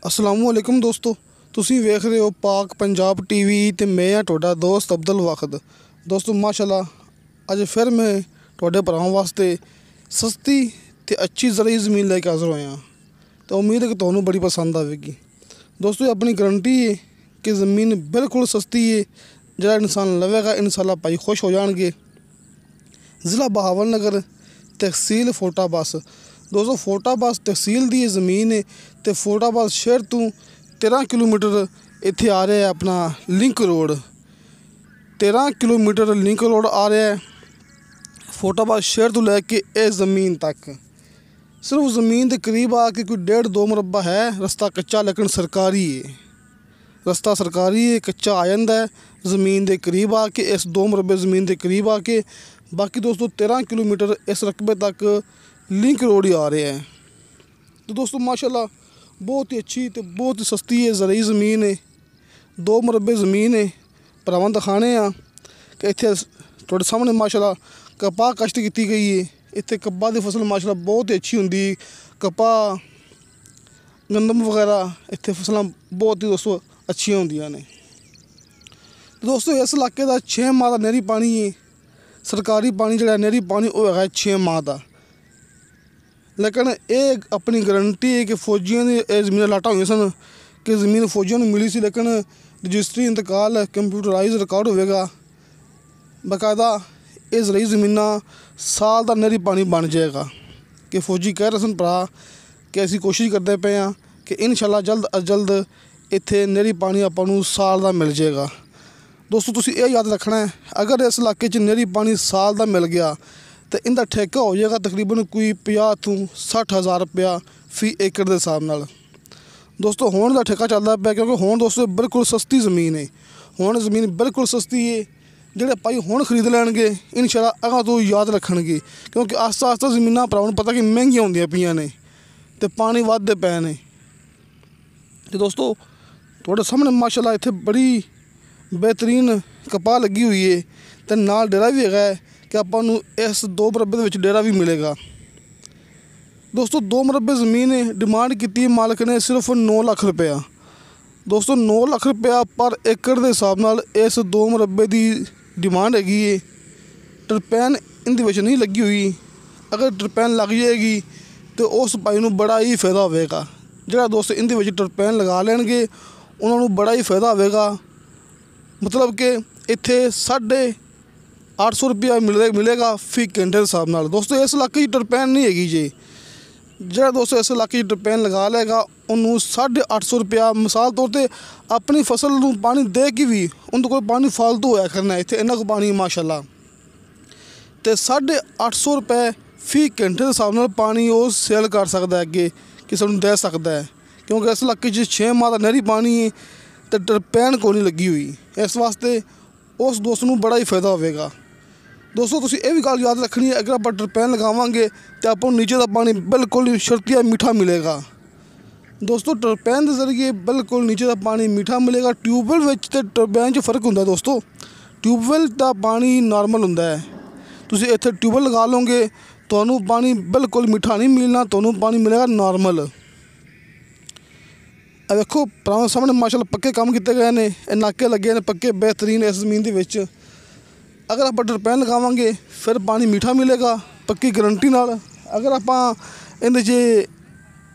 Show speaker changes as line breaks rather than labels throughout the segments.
अस्सलामुअलैकुम दोस्तों, तुसी वेख रहे हो पाक पंजाब टीवी ते मैं हाँ तुहाडा दोस्त अब्दुल वाखद। दोस्तों माशाल्लाह अज फिर मैं तुहाडे भरावां वास्ते सस्ती ते अच्छी ज़रूरी ज़मीन लैके हाज़र होया तो उम्मीद है कि तुहानूं बड़ी पसंद आएगी। दोस्तों अपनी गारंटी है कि ज़मीन बिल्कुल सस्ती है, जिहड़ा इंसान लवेगा इंशाअल्लाह भाई खुश हो जाएंगे। ज़िला बहावलनगर, तहसील फोटाबास। दोस्तों फोटाबास तहसील दी ज़मीन है तो फोटाबास शहर तो 13 किलोमीटर इत्थे आ रहा है अपना link road. 13 kilometre link road आ रहा है फोटाबास शहर तो लैके इस ज़मीन तक। सिर्फ ज़मीन के करीब आके कोई 1.5-2 मुरब्बा है, रास्ता कच्चा लेकिन सरकारी है। रास्ता सरकारी है, कच्चा आ जाता है ज़मीन के करीब आके, इस 2 मुरब्बे ज़मीन के करीब आके। बाकी दोस्तों 13 किलोमीटर इस रकबे तक लिंक रोड ही आ रहे हैं। तो दोस्तों माशाल्लाह बहुत ही अच्छी तो बहुत ही सस्ती है, ज़रूरी ज़मीन है, 2 मुरब्बे ज़मीन है। भरावां दिखाने कि इत्थे तुहाडे सामने माशाल्लाह कपाह काश्त की गई है। इत्थे कपाह की फसल माशाल्लाह बहुत ही अच्छी होंदी, कपाह गंदम वगैरह इत्थे फसलां बहुत ही दोस्तों अच्छियां होंदियां ने। तो दोस्तों इस इलाके का 6 माह का नहरी पानी है, सरकारी पानी जिहड़ा नहरी पानी वो है 6 माह का। लेकिन ये अपनी गारंटी है कि फौजियों की ज़मीन लाटा हुई सन कि ज़मीन फौजियों को मिली सी, लेकिन रजिस्ट्री इंतकाल कंप्यूटराइज रिकॉर्ड होगा बाकायदा। ये ज़रूरी ज़मीन साल का नहरी पानी बन जाएगा कि फौजी कह रहे सन भरा कि असीं कोशिश करते पे हैं कि इंशाअल्लाह जल्द अज जल्द इत्थे नहरी पानी आपां नूं साल का मिल जाएगा। दोस्तों तुसीं ये याद रखना है, अगर इस इलाके च नहरी पानी साल का मिल गया तो इनका ठेका हो जाएगा तकरीबन कोई 50 तो 60 हज़ार रुपया फी एकड़ के हिसाब नाल। दोस्तों हुण दा ठेका चलदा पिया क्योंकि हुण दोस्तों बिल्कुल सस्ती ज़मीन है। हुण ज़मीन बिल्कुल सस्ती है, जिहड़े भाई हुण खरीद लैणगे इंशाअल्लाह अगां तो याद रखणगे, क्योंकि आस्ता आस्ता ज़मीनां भरावां नूं पता कि महंगियां होंदियां पियां ने ते पानी वधदे पए ने। ते दोस्तों तुहाडे सामने माशाअल्लाह इत्थे बड़ी बेहतरीन कपाह लगी हुई है ते नाल डेरा भी हैगा कि आपां नूं इस 2 मुरब्बे दे विच डेरा भी मिलेगा। दोस्तों 2 मुरब्बे ज़मीन है, डिमांड की मालक ने सिर्फ 9 लाख रुपया। दोस्तों 9 लाख रुपया पर एकड़ के हिसाब नाल इस 2 मुरब्बे की डिमांड हैगी है। टरपैन इहदे विच नहीं लगी हुई, अगर टरपैन लग जाएगी तो उस भाई नूं बड़ा ही फायदा होवेगा। जिहड़ा दोस्त इहदे विच टरपैन लगा लैणगे उन्हां नूं बड़ा ही फायदा होवेगा। मतलब कि इत्थे 850 रुपया मिलेगा फी घंटे के हिसाब नाल। दोस्तों इस इलाके टरपैन नहीं हैगी जी, जिहड़ा दोस्तों इस इलाके टरपैन लगा लेगा उन्होंने 850 रुपया मिसाल तौर पर अपनी फसल नूं पानी दे के भी उनके कोल पानी फालतू होया करना, इत्थे इन्ना को पानी माशाअल्लाह तो 850 रुपये फी घंटे के हिसाब नाल पानी वो सेल कर सकता है, अगे किसी नूं दे सकता है। क्योंकि इस इलाके 6 माह का नहरी पानी है तो टरपैन को नहीं लगी हुई, इस वास्ते उस दोस्त नूं बड़ा ही फायदा होवेगा। दोस्तों तुसीं ये भी गल याद रखनी है, अगर आप टरपैन लगावांगे तो आपां नूं नीचे का पानी बिल्कुल शर्तिया मीठा मिलेगा। दोस्तों टरपैन के जरिए बिल्कुल नीचे का पानी मीठा मिलेगा। ट्यूबवैल विच ते टरपैन च फर्क हुंदा दोस्तों, ट्यूबवैल का पानी नॉर्मल हुंदा है, तुसीं इत्थे ट्यूबवैल लगा लोगे तुहानूं पानी बिल्कुल मीठा नहीं मिलना, तुहानूं पानी मिलेगा नॉर्मल। देखो भरावां सामने माशाअल्लाह पक्के काम किए गए हैं, नाके लगे ने पक्के बेहतरीन इस ज़मीन के विच। अगर आप टरपैन लगावांगे फिर पानी मीठा मिलेगा पक्की गारंटी नाल। अगर आप इहदे च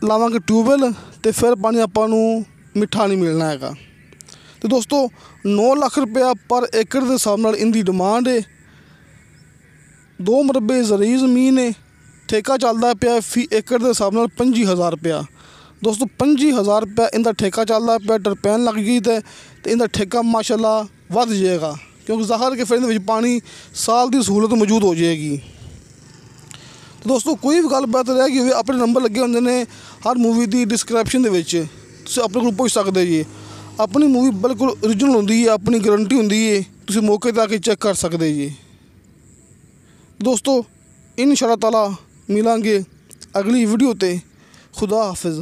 लावांगे ट्यूबवैल तो फिर पानी आपां नूं मीठा नहीं मिलना हैगा। तो दोस्तों 9 लाख रुपया पर एकड़ के हिसाब नाल इनकी डिमांड है। 2 मुरब्बे ज़रूरी ज़मीन है, ठेका चलदा पिया फी एकड़ के हिसाब नाल 25,000 रुपया। दोस्तों 25,000 रुपया इनका ठेका चलता पिया। टरपैन लग गई तो इनका ठेका माशाअल्लाह वध जाएगा, क्योंकि ज़ाहिर के फिर इहदे विच पानी साल की सहूलत मौजूद हो जाएगी। तो दोस्तों कोई भी गलबात रह गई हो अपने नंबर लगे होंगे ने हर मूवी की डिस्क्रिप्शन के अपने को पूछ सकते जी। अपनी मूवी बिल्कुल ओरिजिनल होंदी है, अपनी गारंटी होंदी है, तुसीं मौके पर आके चेक कर सकते जी। दोस्तों इंशाअल्लाह ताला मिलांगे अगली वीडियो ते। खुदा हाफिज़।